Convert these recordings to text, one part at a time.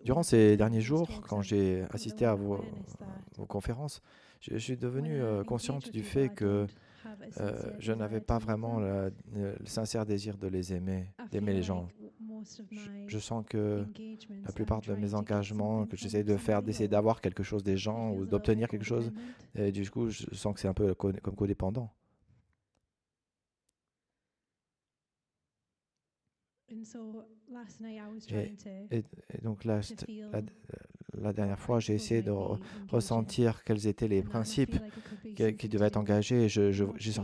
Durant ces derniers jours, quand j'ai assisté à vos conférences, je suis devenue consciente du fait que je n'avais pas vraiment le sincère désir de les aimer, d'aimer les gens. Je sens que la plupart de mes engagements que j'essaie de faire, d'essayer d'avoir quelque chose des gens ou d'obtenir quelque chose, et du coup, je sens que c'est un peu comme codépendant. Et, et donc là, la, la dernière fois, j'ai essayé de ressentir quels étaient les principes qui devaient être engagés. J'ai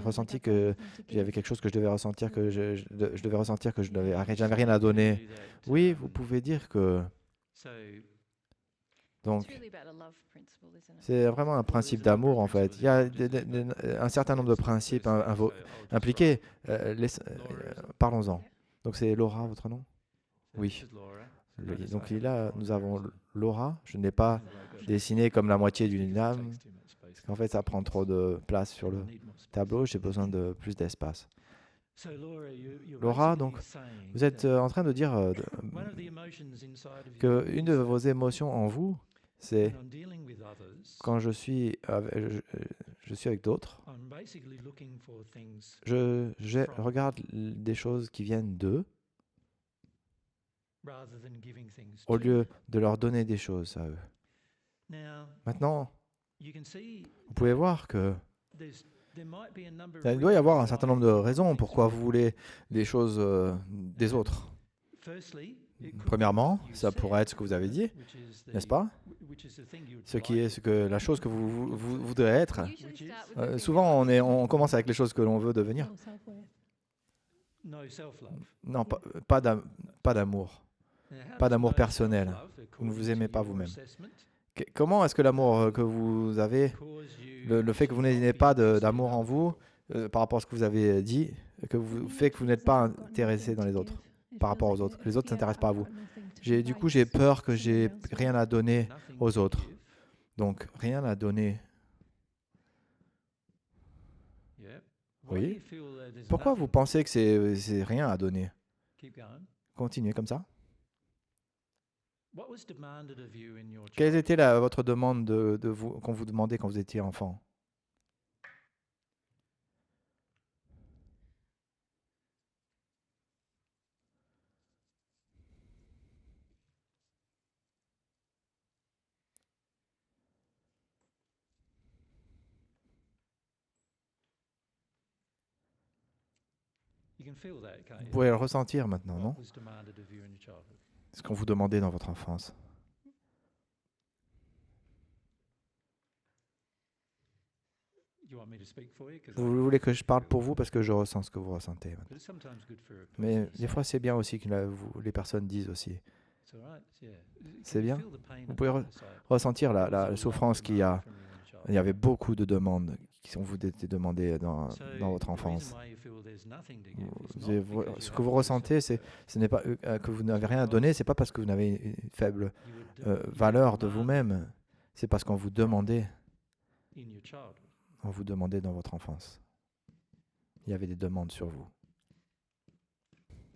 ressenti que j'avais quelque chose que je devais ressentir, que je devais ressentir que je j'avais rien à donner. Oui, vous pouvez dire que... Donc, c'est vraiment un principe d'amour, en fait. Il y a un certain nombre de principes impliqués. Parlons-en. Donc, c'est Laura, votre nom? Oui. Donc là, nous avons Laura. Je n'ai pas dessiné comme la moitié d'une âme, parce qu'en fait, ça prend trop de place sur le tableau. J'ai besoin de plus d'espace. Laura, donc, vous êtes en train de dire que une de vos émotions en vous, c'est quand je suis avec d'autres, je regarde des choses qui viennent d'eux au lieu de leur donner des choses à eux. Maintenant, vous pouvez voir que il doit y avoir un certain nombre de raisons pourquoi vous voulez des choses des autres. Premièrement, ça pourrait être ce que vous avez dit, n'est-ce pas? La chose que vous voudrez être. Souvent, on commence avec les choses que l'on veut devenir. Non, pas d'amour. Pas d'amour personnel. Vous ne vous aimez pas vous-même. Comment est-ce que l'amour que vous avez, le fait que vous n'ayez pas d'amour en vous, par rapport à ce que vous avez dit, fait que vous n'êtes pas intéressé dans les autres, par rapport aux autres, que les autres ne s'intéressent pas à vous. Du coup, j'ai peur que j'ai rien à donner aux autres. Donc, rien à donner. Oui. Pourquoi vous pensez que c'est rien à donner? Continuez comme ça. Quelle était votre demande qu'on vous demandait quand vous étiez enfant? Vous pouvez le ressentir maintenant, non? Ce qu'on vous demandait dans votre enfance. Vous voulez que je parle pour vous parce que je ressens ce que vous ressentez. Mais des fois, c'est bien aussi que les personnes disent aussi. C'est bien. Vous pouvez ressentir la souffrance qu'il y a. Il y avait beaucoup de demandes qui vous étaient demandées dans votre enfance. Ce que vous ressentez, ce n'est pas que vous n'avez rien à donner, c'est pas parce que vous n'avez une faible valeur de vous-même, c'est parce qu'on vous demandait dans votre enfance. Il y avait des demandes sur vous.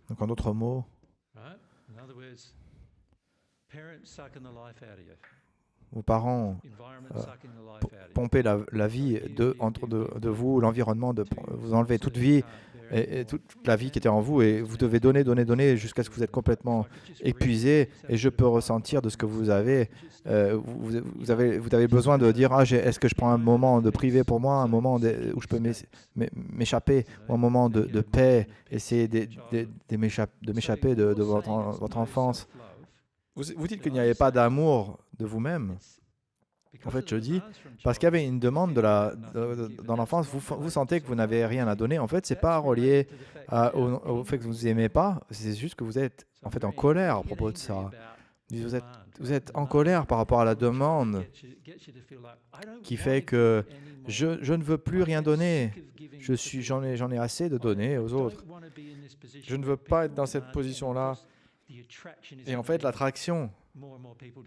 Donc en d'autres mots, vos parents pomper la vie de vous, l'environnement, vous enlever toute vie et toute la vie qui était en vous et vous devez donner, donner, donner jusqu'à ce que vous êtes complètement épuisé et je peux ressentir de ce que vous avez. Vous avez besoin de dire est-ce que je prends un moment de privé pour moi, un moment où je peux m'échapper, ou un moment de paix, essayer de m'échapper de votre enfance. Vous dites qu'il n'y avait pas d'amour de vous-même. En fait, je dis, parce qu'il y avait une demande dans l'enfance, vous sentez que vous n'avez rien à donner. En fait, ce n'est pas relié au fait que vous ne aimez pas, c'est juste que vous êtes en fait en colère à propos de ça. Vous êtes en colère par rapport à la demande qui fait que je ne veux plus rien donner. J'en ai assez de donner aux autres. Je ne veux pas être dans cette position-là Et en fait, l'attraction,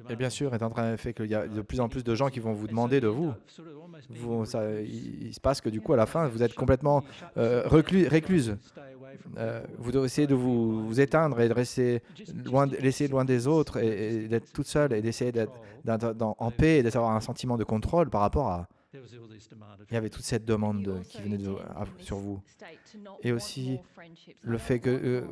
et bien sûr, est en train de faire qu'il y a de plus en plus de gens qui vont vous demander de vous. Il se passe que du coup, à la fin, vous êtes complètement récluse. Vous devez essayer de vous éteindre et de rester laisser loin des autres et d'être toute seule et d'essayer d'être en paix et d'avoir un sentiment de contrôle par rapport à... Il y avait toute cette demande qui venait sur vous. Et aussi le fait que,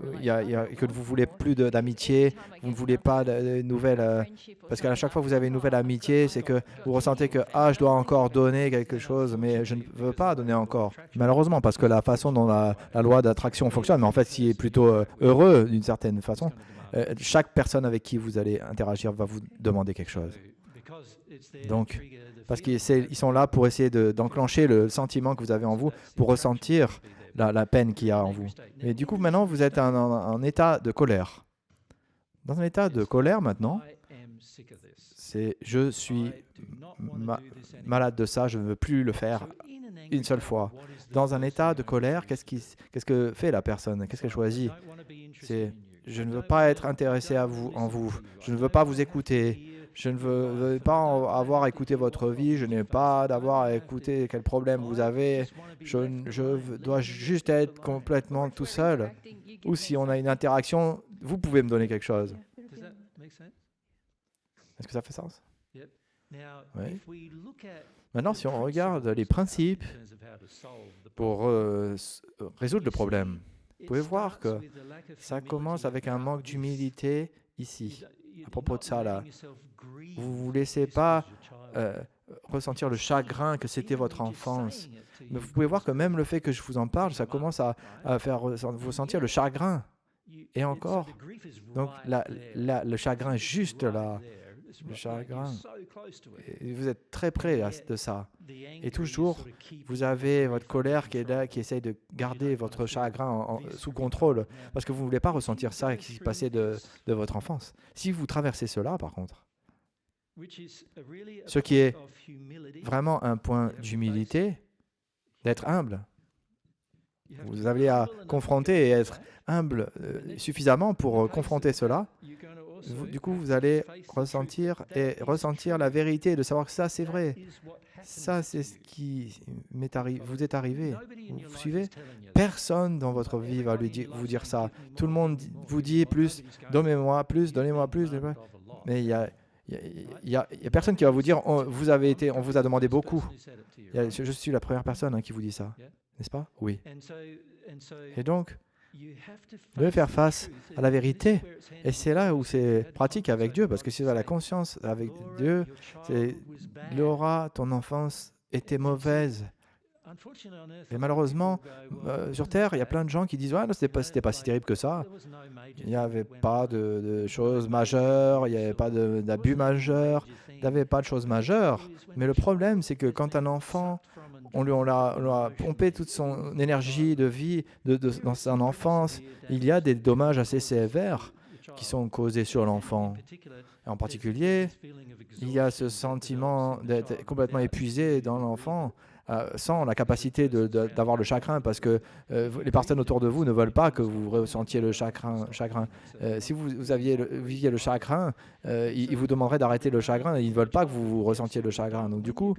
que vous ne voulez plus d'amitié, vous ne voulez pas de nouvelles... parce qu'à chaque fois que vous avez une nouvelle amitié, c'est que vous ressentez que je dois encore donner quelque chose, mais je ne veux pas donner encore. Malheureusement, parce que la façon dont la loi d'attraction fonctionne, mais en fait, qui est plutôt heureux d'une certaine façon, chaque personne avec qui vous allez interagir va vous demander quelque chose. Donc, parce qu'ils sont là pour essayer d'enclencher le sentiment que vous avez en vous, pour ressentir la peine qu'il y a en vous. Et du coup, maintenant, vous êtes en état de colère. Dans un état de colère, maintenant, c'est « je suis malade de ça, je ne veux plus le faire une seule fois ». Dans un état de colère, qu'est-ce que fait la personne? Qu'est-ce qu'elle choisit? C'est « je ne veux pas être intéressé en vous, je ne veux pas vous écouter ». Je ne veux pas avoir écouté votre vie, je n'ai pas d'avoir à écouter quel problème vous avez, je dois juste être complètement tout seul. Ou si on a une interaction, vous pouvez me donner quelque chose. Est-ce que ça fait sens? Oui. Maintenant, si on regarde les principes pour résoudre le problème, vous pouvez voir que ça commence avec un manque d'humilité ici. À propos de ça, là, vous ne vous laissez pas ressentir le chagrin que c'était votre enfance. Mais vous pouvez voir que même le fait que je vous en parle, ça commence à faire vous sentir le chagrin. Et encore, donc le chagrin est juste là. Le chagrin. Et vous êtes très près de ça. Et toujours, vous avez votre colère qui est là, qui essaye de garder votre chagrin sous contrôle, parce que vous ne voulez pas ressentir ça qui s'est passé de votre enfance. Si vous traversez cela, par contre, ce qui est vraiment un point d'humilité, d'être humble, vous avez à confronter et être humble suffisamment pour confronter cela. Du coup, vous allez ressentir la vérité, de savoir que ça, c'est vrai. Ça, c'est ce qui vous est arrivé. Vous suivez? Personne dans votre vie va vous dire ça. Tout le monde vous dit plus, donnez-moi plus, donnez-moi plus. Mais il y a personne qui va vous dire, on vous a demandé beaucoup. Je suis la première personne qui vous dit ça. N'est-ce pas? Oui. Et donc, vous devez faire face à la vérité. Et c'est là où c'est pratique avec Dieu, parce que si tu as la conscience avec Dieu, c'est Laura, ton enfance était mauvaise. Et malheureusement, sur Terre, il y a plein de gens qui disent « Ouais, c'était pas si terrible que ça. Il n'y avait pas de choses majeures, il n'y avait pas d'abus majeurs, il n'y avait pas de choses majeures. » Mais le problème, c'est que quand un enfant, on l'a pompé toute son énergie de vie dans son enfance, il y a des dommages assez sévères qui sont causés sur l'enfant. En particulier, il y a ce sentiment d'être complètement épuisé dans l'enfant, sans la capacité d'avoir le chagrin, parce que les personnes autour de vous ne veulent pas que vous ressentiez le chagrin. Si vous viviez le chagrin, ils vous demanderaient d'arrêter le chagrin, et ils ne veulent pas que vous ressentiez le chagrin. Donc du coup,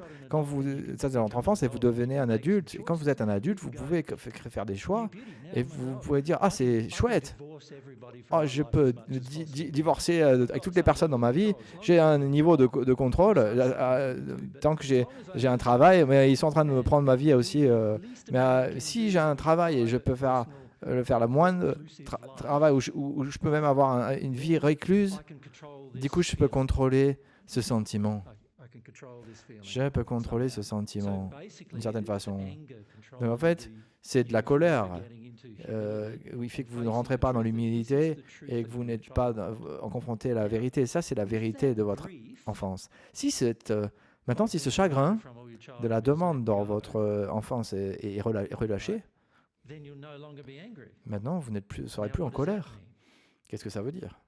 ça c'est votre enfance et vous devenez un adulte. Et quand vous êtes un adulte, vous pouvez faire des choix et vous pouvez dire « Ah, c'est chouette, je peux divorcer avec toutes les personnes dans ma vie, j'ai un niveau de contrôle, tant que j'ai un travail, mais ils sont en train de me prendre ma vie aussi. Mais si j'ai un travail et je peux faire le moindre travail où je peux même avoir une vie récluse, du coup, je peux contrôler ce sentiment. Je peux contrôler ce sentiment d'une certaine façon. Donc en fait, c'est de la colère. Il fait que vous ne rentrez pas dans l'humilité et que vous n'êtes pas confronté à la vérité. Ça, c'est la vérité de votre enfance. Maintenant, si ce chagrin de la demande dans votre enfance est relâché, maintenant, vous ne serez plus en colère. Qu'est-ce que ça veut dire?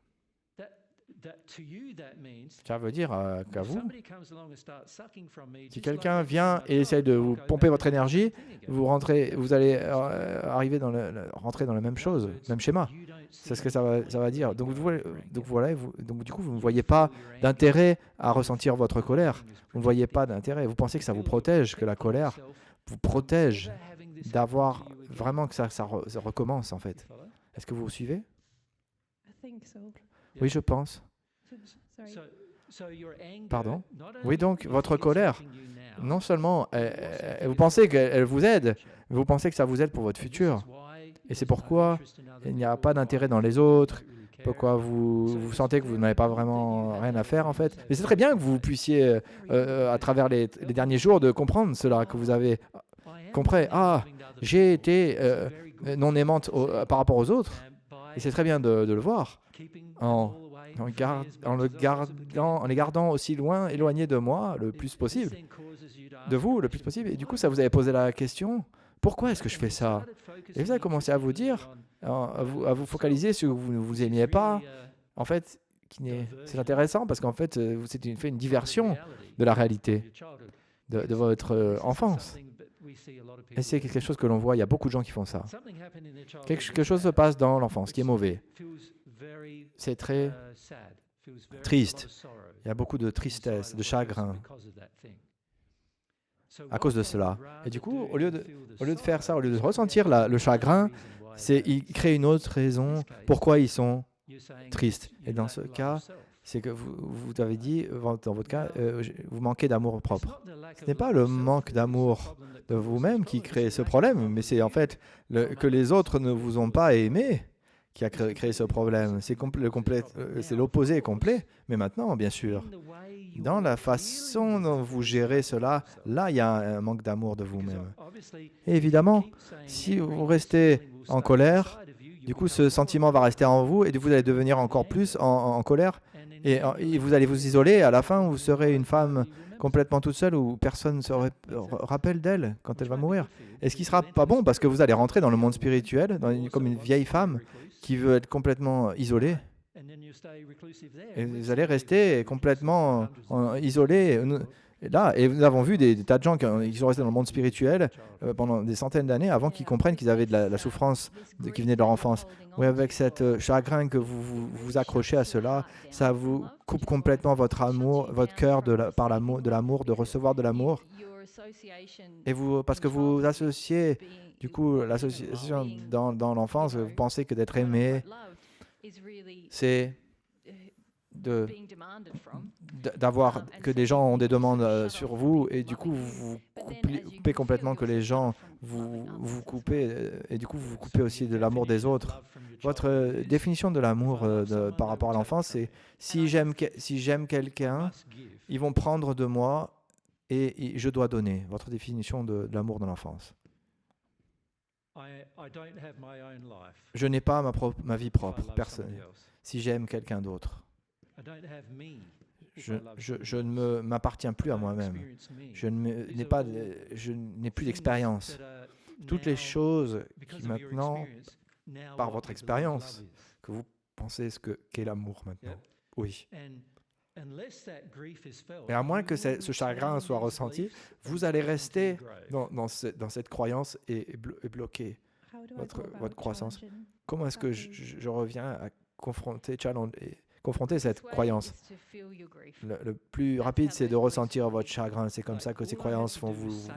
Ça veut dire qu'à vous, si quelqu'un vient et essaie de vous pomper votre énergie, vous allez rentrer dans la même chose, même schéma. C'est ce que ça va dire. Donc du coup, vous ne voyez pas d'intérêt à ressentir votre colère. Vous ne voyez pas d'intérêt. Vous pensez que ça vous protège, que la colère vous protège d'avoir vraiment que ça recommence en fait. Est-ce que vous suivez? Oui, je pense. Pardon? Oui, donc votre colère, non seulement vous pensez qu'elle vous aide, mais vous pensez que ça vous aide pour votre futur. Et c'est pourquoi il n'y a pas d'intérêt dans les autres, pourquoi vous sentez que vous n'avez pas vraiment rien à faire en fait. Mais c'est très bien que vous puissiez, à travers les derniers jours, de comprendre cela, que vous avez compris. Ah, j'ai été non aimante par rapport aux autres. Et c'est très bien de le voir en les gardant aussi loin, éloignés de moi le plus possible, de vous le plus possible. Et du coup, ça vous avez posé la question, pourquoi est-ce que je fais ça? Et vous avez commencé à vous dire, à vous focaliser sur ce que vous ne vous aimiez pas. En fait, c'est intéressant parce qu'en fait, vous avez fait une diversion de la réalité de votre enfance. Et c'est quelque chose que l'on voit, il y a beaucoup de gens qui font ça. Quelque chose se passe dans l'enfance qui est mauvais. C'est très triste. Il y a beaucoup de tristesse, de chagrin à cause de cela. Et du coup, au lieu de faire ça, au lieu de ressentir le chagrin, ils créent une autre raison pourquoi ils sont tristes. Et dans ce cas, c'est que vous avez dit, dans votre cas, vous manquez d'amour propre. Ce n'est pas le manque d'amour de vous-même qui crée ce problème, mais c'est en fait que les autres ne vous ont pas aimé qui a créé ce problème. C'est l'opposé complet. Mais maintenant, bien sûr, dans la façon dont vous gérez cela, là, il y a un manque d'amour de vous-même. Et évidemment, si vous restez en colère, du coup, ce sentiment va rester en vous et vous allez devenir encore plus en colère et vous allez vous isoler. À la fin, vous serez une femme complètement toute seule où personne ne se rappelle d'elle quand elle va mourir. Et ce qui ne sera pas bon parce que vous allez rentrer dans le monde spirituel comme une vieille femme qui veut être complètement isolée. Et vous allez rester complètement isolé. Là, et nous avons vu des tas de gens qui sont restés dans le monde spirituel pendant des centaines d'années avant qu'ils comprennent qu'ils avaient de la souffrance qui venait de leur enfance. Oui, avec cette chagrin que vous accrochez à cela, ça vous coupe complètement votre amour, votre cœur de l'amour, de recevoir de l'amour. Et parce que vous associez, du coup, l'association dans l'enfance, vous pensez que d'être aimé, c'est d'avoir que des gens ont des demandes sur vous et du coup vous coupez complètement que les gens vous coupez et du coup vous coupez aussi de l'amour des autres. Votre définition de l'amour par rapport à l'enfance, c'est si j'aime quelqu'un, ils vont prendre de moi et je dois donner. Votre définition de l'amour dans l'enfance. Je n'ai pas ma vie propre, personne. Si j'aime quelqu'un d'autre. Je ne m'appartiens plus à moi-même. Je n'ai plus d'expérience. Toutes les choses qui maintenant, par votre expérience, que vous pensez qu'est l'amour maintenant. Oui. Et à moins que ce chagrin soit ressenti, vous allez rester dans cette croyance et bloquer votre croissance. Comment est-ce que je reviens à confronter cette croyance? Le plus rapide, c'est de ressentir votre chagrin. C'est comme ça que ces croyances vont vous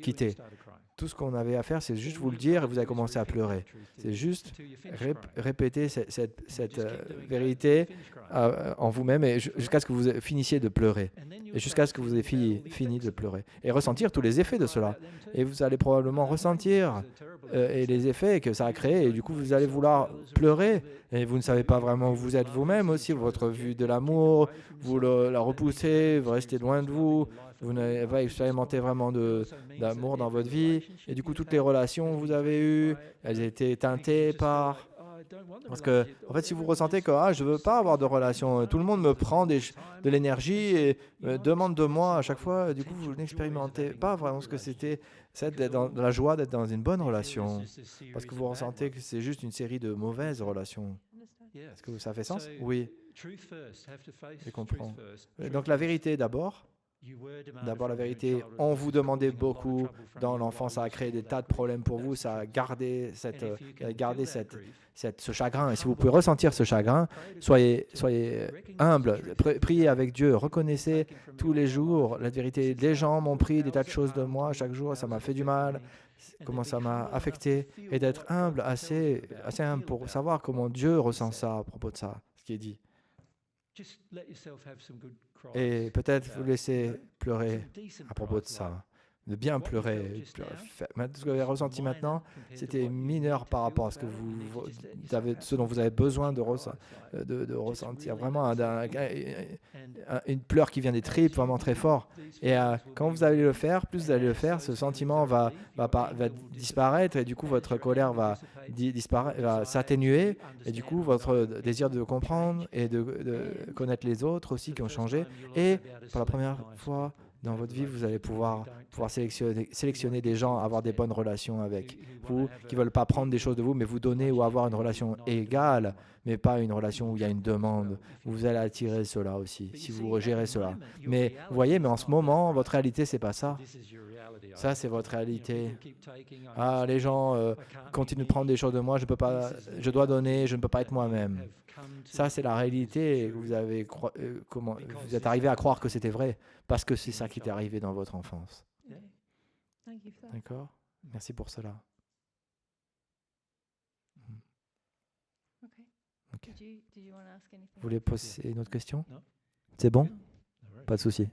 quitter. Tout ce qu'on avait à faire, c'est juste vous le dire et vous allez commencer à pleurer. C'est juste répéter cette vérité en vous-même jusqu'à ce que vous finissiez de pleurer. Et jusqu'à ce que vous ayez fini de pleurer. Et ressentir tous les effets de cela. Et vous allez probablement ressentir et les effets que ça a créé. Et du coup, vous allez vouloir pleurer. Et vous ne savez pas vraiment où vous êtes vous-même aussi. Votre vue de l'amour, vous la repoussez, vous restez loin de vous. Vous n'avez pas expérimenté vraiment d'amour dans votre vie. Et du coup, toutes les relations que vous avez eues, elles étaient teintées par... Parce que, en fait, si vous ressentez que je ne veux pas avoir de relation, tout le monde me prend de l'énergie et me demande de moi à chaque fois, du coup, vous n'expérimentez pas vraiment ce que c'était d'être dans la joie d'être dans une bonne relation. Parce que vous ressentez que c'est juste une série de mauvaises relations. Est-ce que ça fait sens? Oui, je comprends. Donc la vérité d'abord. D'abord, la vérité, on vous demandait beaucoup dans l'enfance, ça a créé des tas de problèmes pour vous, ça a gardé, ce chagrin. Et si vous pouvez ressentir ce chagrin, soyez humble, priez avec Dieu, reconnaissez tous les jours la vérité. Les gens m'ont pris des tas de choses de moi chaque jour, ça m'a fait du mal, comment ça m'a affecté, et d'être humble, assez humble pour savoir comment Dieu ressent ça à propos de ça, ce qui est dit. Et peut-être vous laissez pleurer à propos de ça, de bien pleurer. Ce que vous avez ressenti maintenant, c'était mineur par rapport à ce que ce dont vous avez besoin de ressentir. Vraiment une pleure qui vient des tripes, vraiment très fort. Et quand vous allez le faire, plus vous allez le faire, ce sentiment va disparaître et du coup votre colère va s'atténuer et du coup votre désir de comprendre et de connaître les autres aussi qui ont changé. Et pour la première fois dans votre vie, vous allez pouvoir sélectionner des gens, avoir des bonnes relations avec vous, qui ne veulent pas prendre des choses de vous, mais vous donner ou avoir une relation égale, mais pas une relation où il y a une demande. Vous allez attirer cela aussi, si vous gérez cela. Mais vous voyez, mais en ce moment, votre réalité, c'est pas ça. Ça, c'est votre réalité. Ah, les gens continuent de prendre des choses de moi, je dois donner, je ne peux pas être moi-même. Ça, c'est la réalité. Vous êtes arrivé à croire que c'était vrai parce que c'est ça qui est arrivé dans votre enfance. D'accord? Merci pour cela. Okay. Vous voulez poser une autre question? C'est bon? Pas de souci.